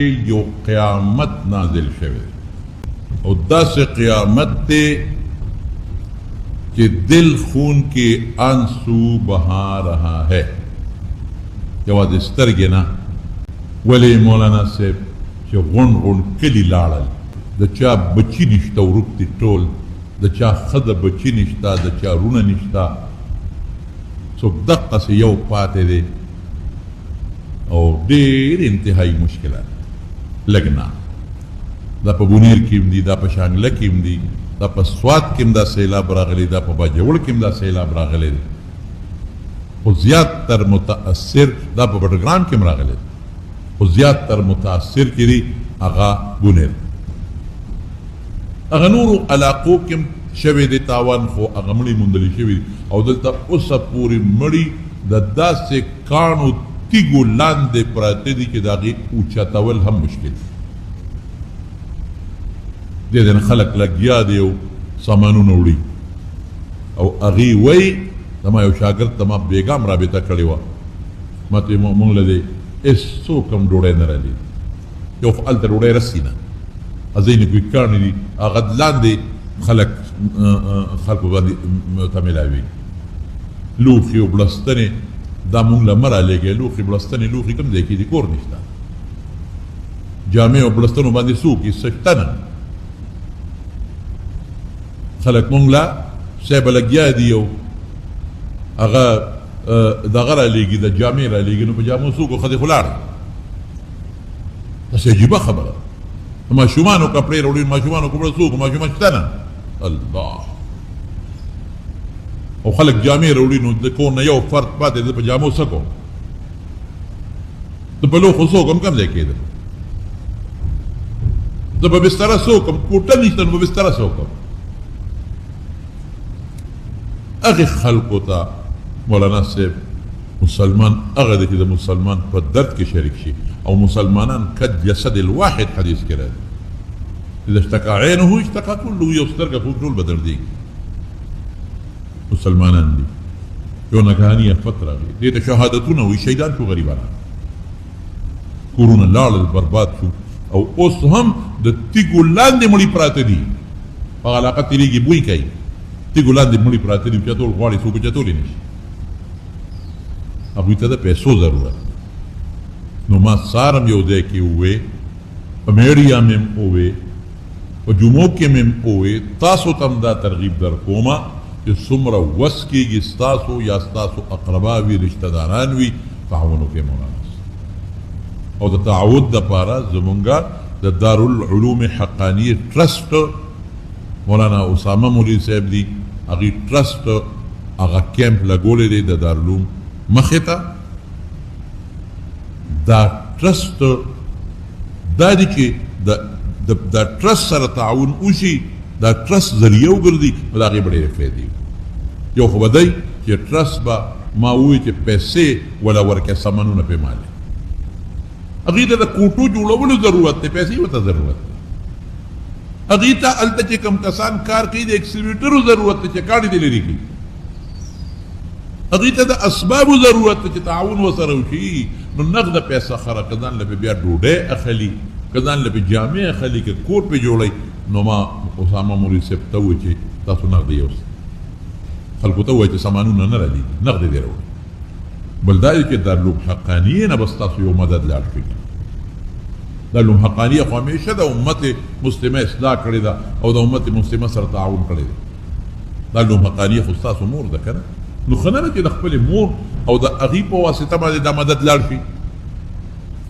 یو قیامت نازل شوی او داسې قیامت دی کہ دل خون کے آنسو بہا رہا ہے. جواز سترګې نه ولی مولانا صاحب چې غون غون کلی لاړل د چا بچی نشته ورک دي ټول د چا ښځه بچی نشته د چا رونه نشته څوک دقسې یو پاتې دی او ډېر انتهایی مشکلات لګنا دا په بونیر کې هم دي دا په شانګله کې هم دي دا په سوات کې هم دا سیلاب راغلی دا په باجوړ کې هم دا سیلاب راغلی دی خو زیات تر متاثر دا په بټګرام کې هم راغلی دی خو زیات تر متاثر کې دي هغه بونیر هغه نورو علاقو کې هم شوی دی تاوان خو هغه مړي موندلي شوي دي او دلته اوسه پورې مړي د داسې کاڼو تیګو لاندې پراته دي چې د هغې اوچتول هم مشکل دي دې نه خلک لګیا دي او سامانونه وړي او هغې وایي زما یو شاګرد ته ما بېګام رابطه کړې وه ما ته مونږ له دې هېڅوک هم ډوډۍ نه رالیږي یو خو هلته ډوډۍ رسي نه ځینې کوي کاڼي دي هغه لاندې خلکو باندې ته میلاوي لوښي او بړستنې دا مونږ له مه رالېږئ لوښي بړستنې لوښي کوم ځای کې دي کور نشته جامې او بړستنو باندې څوک یې څه شته نه خلک مونږ له صاحبه لګیا دي یو هغه دغه رالېږي د جامې رالېږي نو په جامو څوک ښځې خو لاړې داسې عجیبه خبره د ماشومانو کپړې راوړي ماشومانو کپړه څوک ماشومان شته نه الله او خلک جامې راوړي نو د کور نه یو فرد پاتې زه په جامو څه کوم د په لوښو څه کوم کوم ځای کېده زه په بستره څه کوم کوټه نشته نو په بستره څه کوم هغې خلکو ته مولانا صاحب مسلمان هغه دی چې د مسلمان په درد کې شریک شي او مسلمانان کالجسد الواحد حدیث کې راځي اذا اشتكى عينه اشتكى كله یو سترګه خو ټول به دردېږي مسلمانان دي یو ناګهاني افت راغلی دې ته شهادتونه وایي شهیدان شو غریبانان کورونه لاړل برباد شو او اوس هم د تیږو لاندې مړي پراته دي هغه علاقه تېرېږي بوی کوي تیږو لاندې مړي پراته دي چتول غواړي څوک چتولی نه شي هغوی ته د پیسو ضرورت نو ما سارم یو ځای کې ووې په میډیا مې هم ووې په جمعو کې مې هم ووې تاسو ته هم دا ترغیب در کومه چې څومره وس کېږي ستاسو یا ستاسو اقربا وي رشته داران وي تعاون وکړئ مولانا او د تعاون دپاره زمونږه د دارالعلوم حقانیه ټرسټ مولانا اسامه مولوي صاحب دي هغې ټرسټ هغه کیمپ لګولی دی د دارالعلوم مخې ته دا ټرسټ دا دی چې دا ټرسټ سره تعاون وشي دا ټرسټ ذریعه وګرځي نو د هغې به ډېرې فایدې وي یو خو به دی چې ټرسټ به ما ووایي چې پیسې وله ورکړې سامانونه پرې مالې هغې ته د کوټو جوړولو ضرورت دی پیسې ورته ضرورت دی هغې ته هلته چې کوم کسان کار کوي د ایکسکیویټرو ضرورت دی چې کاڼي دې لرې کړي هغې ته د اسبابو ضرورت دی چې تعاون ورسره وشي نو نغده پیسه خره که ځان له پې بیا ډوډۍ اخلي که ځان له پې جامې اخلي که کور پې جوړوي نو ما اسامه مولوي صاحب ته ووایي چې تاسو نغده یوسئ خلکو ته ووایي چې سامانونه نه رالیږي نغدې دې راوړئ بل دا دی چې دارالعلوم حقانیې نه بس تاسو یو مدد لاړ شئ دارالعلوم حقانیه خو همیشه د امت مسلمه اصلاح کړې ده او د امت مسلمه سره تعاون کړی دی دارالعلوم حقانیه خو ستاسو مور ده که نه نو ښه نه ده چې د خپلې مور او د هغې په واسطه باندې دا مدد لاړ شي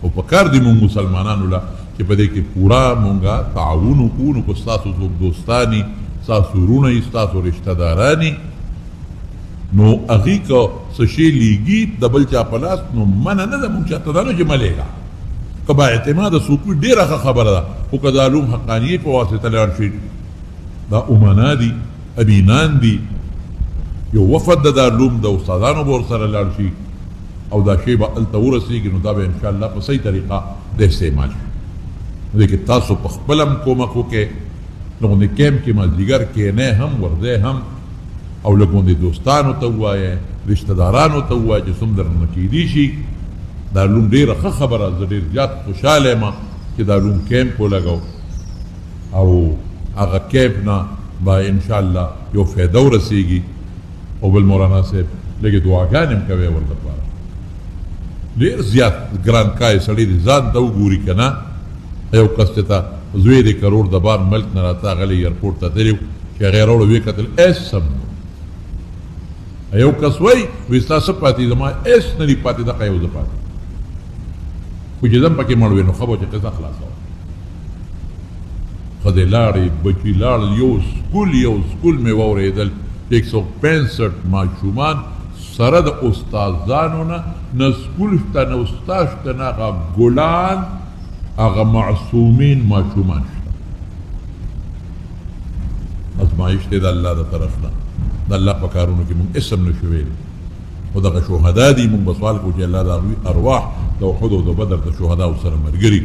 او په کار دی مونږ مسلمانانو له چې په دې کې پوره مونږه تعاون وکړو نو که ستاسو څوک دوستاني ستاسو وروڼه یي ستاسو رشته داراني نو هغې که څه شی لیږي د بل چا په لاس نو منه نه ده مونږ چاته دا نه چې مه لیږه که با اعتماده څوک وي ډېره ښه خبره ده خو که د علوم حقانیې په واسطه لاړ شي دا امنا دي امینان دي یو وفد د دارالعلوم د استادانو به ورسره لاړ شي او دا شی به هلته ورسېږي نو دا به انشاءالله په صحیح طریقه د استعمال شي نو دې کې تاسو په خپل هم کومک وکړئ نو غوندې کیمپ کې مازدیګر کښېنئ هم ورځئ هم او لږ غوندې دوستانو ته ووایئ رشته دارانو ته ووایئ چې څوم درنه کېدی شي دارالعلوم ډېره ښه خبره زه ډېر زیات خوشحاله یم چې دا روم کیمپ ولګو او هغه کیمپ نه به انشاءالله یو فایده ورسیږي او بل مولانا صاحب لږې دعاګانې هم کوې ور دپاره ډېر زیات ګران کای سړی دی ځان ته وګوري که نه یو کس چې ته زوی دی کروڑ د بار ملک نه راته هغلی ایرپورټ ته تللی چې هغې راوړه ویې کتل ایس هم یو کس وایي ستا څه پاتې زما ایس نه دي پاتې دغه یو زه پاتې خو چې ځم پکې مړ وې نو ښه به چې قصه خلاصه وه ښځې لاړې بچي لاړل یو سکول مې واورېدل 165 ماشومان سره د استادانو نه سکول شته نه استاد شته نه هغه ګلان هغه معصومین ماشومان شته ازمایش دی د الله د طرف نه د الله په کارونو کې مونږ اسم نشو ویلی خو دغه شهدا دي مونږ به سوال کوو چې الله د هغوی ارواح د احد او د بدر د شهداو سره ملګري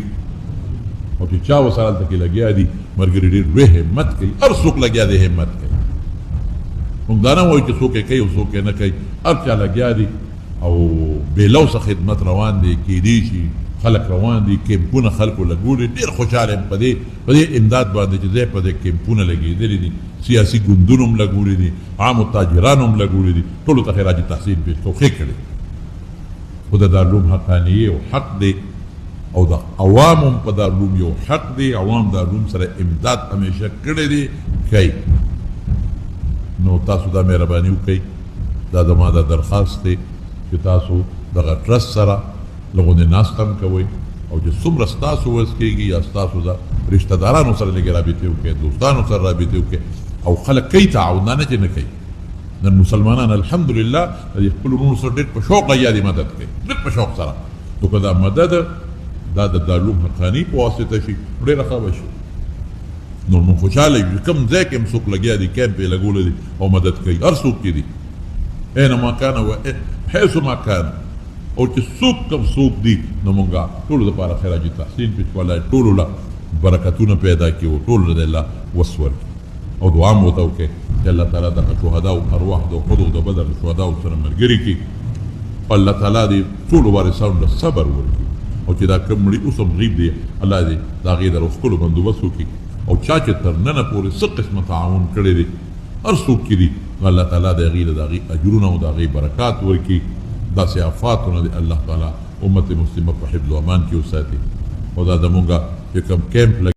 او چې چا ورسره هلته کې لګیا دي ملګري ډېر لوی همت کوي هر څوک لګیا دی همت کوي مونږ دا نه وایو چې څوک یې کوي او څوک یې نه کوي هر چا لګیا دي او بېلوسه خدمت روان دی کیدی شي خلک روان دي کیمپونه خلکو لګولي ډېر خوشحاله یم په دې امداد باندې چې ځای په دې کیمپونه لګېدلي دي سیاسي ګوندونه هم لګولي دي عامو تاجرانو هم لګولي دي ټولو ته خراج تحسین پېښ توخې کړي خو د دارالعلوم حقانیې او حق دی او د عوامو هم په دارالعلوم یو حق دی عوام دارالعلوم سره امداد همیشه کړی دی کوي نو تاسو دا مهرباني وکئ دا زما دا درخواست دی چې تاسو دغه ټرست سره لغونې ناست هم کوئ او چې څومره ستاسو وس کېږي یا ستاسو د رشته دارانو سره لږې رابطې وکړئ دوستانو سره رابطې وکړئ او خلک کوي تعاون نه چې نه کوي نن مسلمانان الحمدلله د خپلو وروڼو سره ډېر په شوق لګیا دي مدد کوي ډېر په شوق سره نو که دا مدد دا د دارالعلوم حقاني په واسطه شي ډېره ښه به شي نو موږ خوشحاله یو کوم ځای کې هم څوک لګیا دي کیمپ یې لګولی دي او مدد کوي هر څوک کې دي اینما کان و حیث ما کان او چې څوک کم څوک دي نو مونږ ټولو دپاره خراج تحسین پېښ کړی ټولو له برکتونه پیدا کړي او ټولو له الله وس ورکړي او دعا مو ورته وکړئ چې الله تعالی دغه شهداو ارواح د احد او د بدر د شهداو سره ملګري کړي الله تعالی دې ټولو وارثانو له صبر ورکړي او چې دا کوم مړي اوس هم غریب دی الله دې د هغې د روغتلو بندوبست وکړي او چا چې تر ننه پورې څه قسمه تعاون کړی دی هر څوک کې دي الله تعالی د هغې له د هغې اجرونه او د هغې برکات ورکړي داسې آفاتونه د الله تعالی امت مسلمه په حفظ و امان کې وساتي او دا زمونږ چې کوم کیمپ